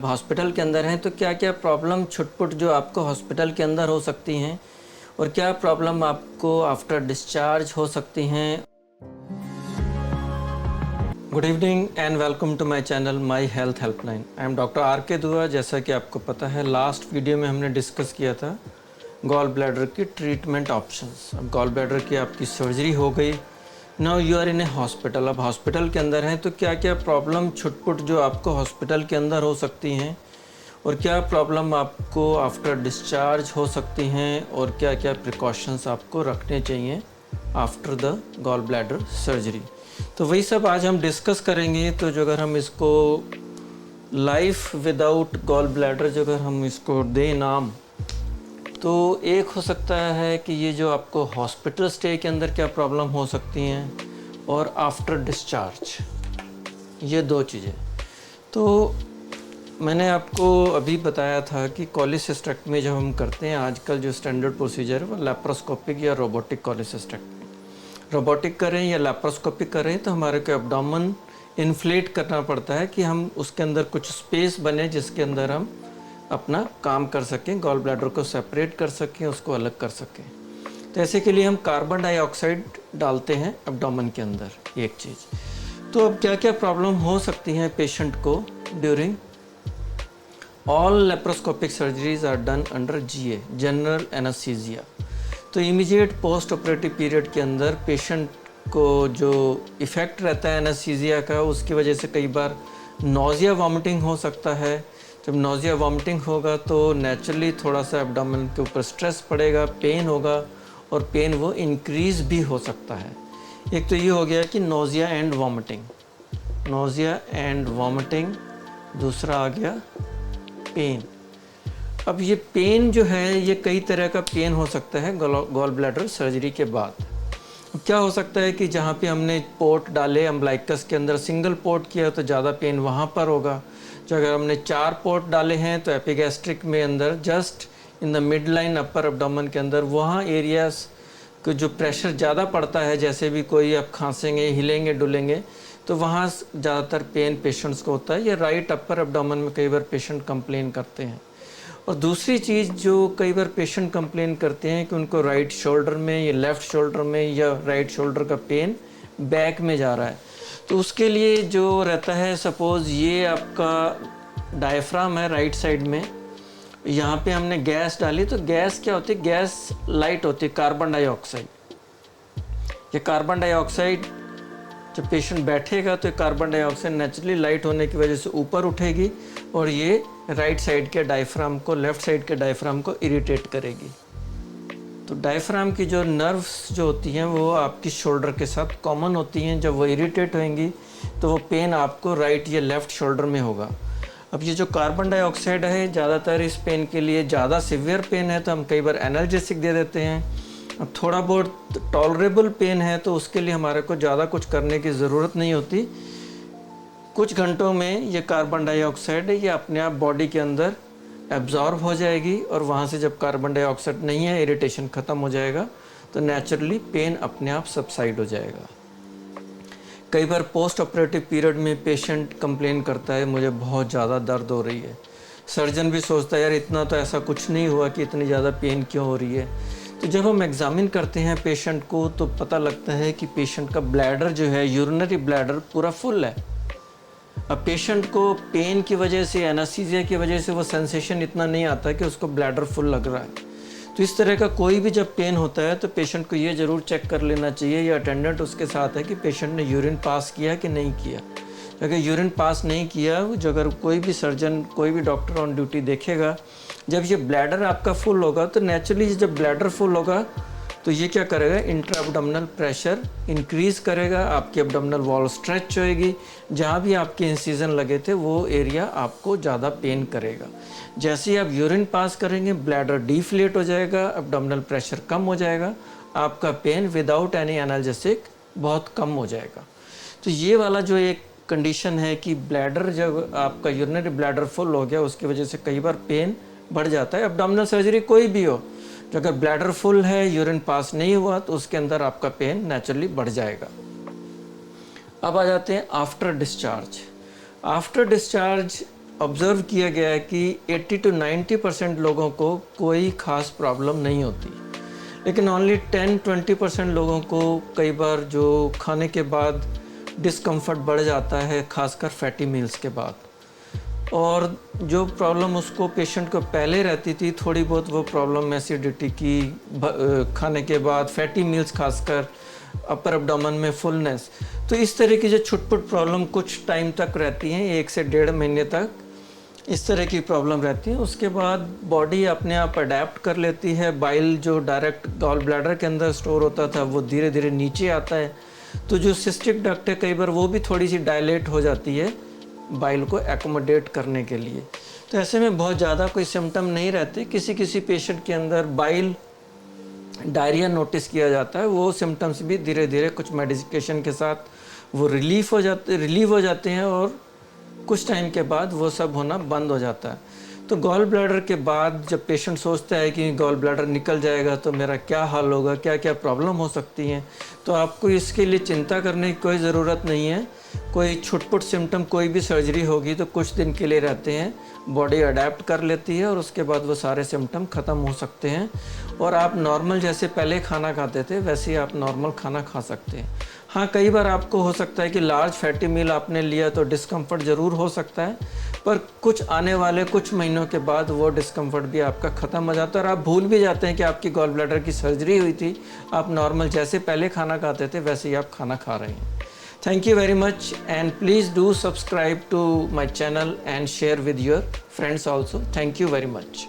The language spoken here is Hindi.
हॉस्पिटल के अंदर हैं तो क्या क्या प्रॉब्लम छुटपुट जो आपको हॉस्पिटल के अंदर हो सकती हैं और क्या प्रॉब्लम आपको आफ्टर डिस्चार्ज हो सकती हैं। Good evening and welcome to my channel my health helpline. I am doctor R K Dua. जैसा कि आपको पता है लास्ट वीडियो में हमने डिस्कस किया था गॉल ब्लैडर की ट्रीटमेंट ऑप्शंस। अब गॉल ब्लैडर की आपकी सर्जरी हो गई, now you are in a hospital. अब हॉस्पिटल के अंदर हैं तो क्या क्या प्रॉब्लम छुटपुट जो आपको हॉस्पिटल के अंदर हो सकती हैं और क्या प्रॉब्लम आपको आफ्टर डिस्चार्ज हो सकती हैं और क्या क्या प्रिकॉशंस आपको रखने चाहिए after the gall bladder surgery. तो वही सब आज हम डिस्कस करेंगे। तो जो अगर हम इसको लाइफ विदाउट गॉल ब्लैडर जो अगर हम इसको दें नाम, तो एक हो सकता है कि ये जो आपको हॉस्पिटल स्टे के अंदर क्या प्रॉब्लम हो सकती हैं और आफ्टर डिस्चार्ज, ये दो चीज़ें। तो मैंने आपको अभी बताया था कि कोलिसिस्टेक्टमी जब हम करते हैं आजकल जो स्टैंडर्ड प्रोसीजर है वो लैप्रोस्कोपिक या रोबोटिक कोलिसिस्टेक्टमी। रोबोटिक करें या लैप्रोस्कोपिक करें तो हमारे को एब्डोमेन इन्फ्लेट करना पड़ता है कि हम उसके अंदर कुछ स्पेस बने जिसके अंदर हम अपना काम कर सकें, गॉल ब्लैडर को सेपरेट कर सकें, उसको अलग कर सकें। तो ऐसे के लिए हम कार्बन डाइऑक्साइड डालते हैं एब्डोमेन के अंदर, एक चीज़। तो अब क्या क्या प्रॉब्लम हो सकती हैं पेशेंट को during all laparoscopic surgeries are done under GA, general anaesthesia. तो इमीडिएट पोस्ट ऑपरेटिव पीरियड के अंदर पेशेंट को जो इफ़ेक्ट रहता है एनेस्थीसिया का, उसकी वजह से कई बार नोज़िया वॉमिटिंग हो सकता है। जब नोज़िया वॉमिटिंग होगा तो नेचुरली थोड़ा सा एब्डोमेन के ऊपर स्ट्रेस पड़ेगा, पेन होगा और पेन वो इंक्रीज़ भी हो सकता है। एक तो ये हो गया कि nausea and vomiting, nausea and vomiting. दूसरा आ गया पेन। अब ये पेन जो है ये कई तरह का पेन हो सकता है गॉल ब्लैडर सर्जरी के बाद। अब क्या हो सकता है कि जहाँ पे हमने पोर्ट डाले अम्बलाइकस के अंदर, सिंगल पोर्ट किया तो ज़्यादा पेन वहाँ पर होगा। जो अगर हमने 4 पोर्ट डाले हैं तो एपिगैस्ट्रिक में अंदर just in the mid line upper abdomen के अंदर वहाँ एरियाज को जो प्रेशर ज़्यादा पड़ता है, जैसे भी कोई आप खांसेंगे, हिलेंगे, डुलेंगे, तो वहाँ ज़्यादातर पेन पेशेंट्स को होता है। या राइट अपर एब्डोमेन में कई बार पेशेंट कंप्लेन करते हैं। और दूसरी चीज़ जो कई बार पेशेंट कंप्लेन करते हैं कि उनको राइट शोल्डर में या लेफ़्ट शोल्डर में या राइट शोल्डर का पेन बैक में जा रहा है। तो उसके लिए जो रहता है, सपोज़ ये आपका डायफ्राम है राइट साइड में, यहाँ पे हमने गैस डाली तो गैस क्या होती है, गैस लाइट होती है कार्बन डाइऑक्साइड। ये कार्बन डाइऑक्साइड जब पेशेंट बैठेगा तो कार्बन डाइऑक्साइड नेचुरली लाइट होने की वजह से ऊपर उठेगी और ये राइट साइड के डायफ्राम को, लेफ़्ट साइड के डायफ्राम को इरिटेट करेगी। तो डायफ्राम की जो नर्व्स जो होती हैं वो आपकी शोल्डर के साथ कॉमन होती हैं। जब वो इरिटेट होंगी तो वो पेन आपको राइट या लेफ़्ट शोल्डर में होगा। अब ये जो कार्बन डाइऑक्साइड है ज़्यादातर इस पेन के लिए ज़्यादा सीवियर पेन है तो हम कई बार एनाल्जेसिक दे देते हैं। अब थोड़ा बहुत टॉलरेबल पेन है तो उसके लिए हमारे को ज़्यादा कुछ करने की ज़रूरत नहीं होती। कुछ घंटों में ये कार्बन डाइऑक्साइड ये अपने आप बॉडी के अंदर एब्जॉर्ब हो जाएगी और वहाँ से जब कार्बन डाइऑक्साइड नहीं है, इरिटेशन ख़त्म हो जाएगा तो नेचुरली पेन अपने आप सबसाइड हो जाएगा। कई बार पोस्ट ऑपरेटिव पीरियड में पेशेंट कंप्लेन करता है मुझे बहुत ज़्यादा दर्द हो रही है। सर्जन भी सोचता है यार इतना तो ऐसा कुछ नहीं हुआ कि इतनी ज़्यादा पेन क्यों हो रही है। तो जब हम एग्ज़ामिन करते हैं पेशेंट को तो पता लगता है कि पेशेंट का ब्लैडर जो है, यूरिनरी ब्लैडर पूरा फुल है। अब पेशेंट को पेन की वजह से, एनेस्थीसिया की वजह से वो सेंसेशन इतना नहीं आता कि उसको ब्लैडर फुल लग रहा है। तो इस तरह का कोई भी जब पेन होता है तो पेशेंट को ये ज़रूर चेक कर लेना चाहिए या अटेंडेंट उसके साथ है कि पेशेंट ने यूरिन पास किया कि नहीं किया। अगर यूरिन पास नहीं किया, जो अगर कोई भी सर्जन, कोई भी डॉक्टर ऑन ड्यूटी देखेगा, जब ये ब्लैडर आपका फुल होगा तो नेचुरली जब ब्लैडर फुल होगा तो ये क्या करेगा, इंट्रा एब्डोमिनल प्रेशर इंक्रीज़ करेगा, आपकी एब्डोमिनल वॉल स्ट्रेच होएगी, जहाँ भी आपके इंसिजन लगे थे वो एरिया आपको ज़्यादा पेन करेगा। जैसे ही आप यूरिन पास करेंगे ब्लैडर डिफ्लेट हो जाएगा, एब्डोमिनल प्रेशर कम हो जाएगा, आपका पेन विदाउट एनी एनाल्जेसिक बहुत कम हो जाएगा। तो ये वाला जो एक कंडीशन है कि ब्लैडर जब आपका यूरिनरी ब्लैडर फुल हो गया उसकी वजह से कई बार पेन बढ़ जाता है। एब्डोमिनल सर्जरी कोई भी हो, जो अगर ब्लैडर फुल है, यूरिन पास नहीं हुआ तो उसके अंदर आपका पेन नेचुरली बढ़ जाएगा। अब आ जाते हैं after discharge. After discharge observe किया गया है कि 80 to 90% लोगों को कोई ख़ास प्रॉब्लम नहीं होती, लेकिन ओनली 10-20% लोगों को कई बार जो खाने के बाद डिस्कम्फर्ट बढ़ जाता है, ख़ासकर फैटी मील्स के बाद। और जो प्रॉब्लम उसको पेशेंट को पहले रहती थी, थोड़ी बहुत वो प्रॉब्लम एसिडिटी की, खाने के बाद फैटी मील्स, खासकर अपर एब्डोमेन में फुलनेस, तो इस तरह की जो छुटपुट प्रॉब्लम कुछ टाइम तक रहती हैं, 1 से 1.5 महीने तक इस तरह की प्रॉब्लम रहती है। उसके बाद बॉडी अपने आप अडेप्ट कर लेती है। बाइल जो डायरेक्ट गॉल ब्लैडर के अंदर स्टोर होता था वो धीरे धीरे नीचे आता है, तो जो सिस्टिक डक्ट है कई बार वो भी थोड़ी सी डायलेट हो जाती है बाइल को एकोमोडेट करने के लिए। तो ऐसे में बहुत ज़्यादा कोई सिम्टम नहीं रहते। किसी किसी पेशेंट के अंदर बाइल डायरिया नोटिस किया जाता है, वो सिम्टम्स भी धीरे धीरे कुछ मेडिकेशन के साथ वो रिलीव हो जाते हैं और कुछ टाइम के बाद वो सब होना बंद हो जाता है। तो गॉल ब्लैडर के बाद जब पेशेंट सोचता है कि गॉल ब्लैडर निकल जाएगा तो मेरा क्या हाल होगा, क्या क्या प्रॉब्लम हो सकती हैं, तो आपको इसके लिए चिंता करने की कोई ज़रूरत नहीं है। कोई छुटपुट सिम्टम, कोई भी सर्जरी होगी तो कुछ दिन के लिए रहते हैं, बॉडी अडेप्ट कर लेती है और उसके बाद वो सारे सिम्टम ख़त्म हो सकते हैं और आप नॉर्मल जैसे पहले खाना खाते थे वैसे ही आप नॉर्मल खाना खा सकते हैं। हाँ, कई बार आपको हो सकता है कि लार्ज फैटी मील आपने लिया तो डिस्कम्फर्ट ज़रूर हो सकता है, पर कुछ आने वाले कुछ महीनों के बाद वो डिस्कम्फर्ट भी आपका ख़त्म हो जाता है और आप भूल भी जाते हैं कि आपकी गॉल ब्लैडर की सर्जरी हुई थी। आप नॉर्मल जैसे पहले खाना खाते थे वैसे ही आप खाना खा रहे हैं। Thank you very much, and please do subscribe to my channel and share with your friends also. Thank you very much.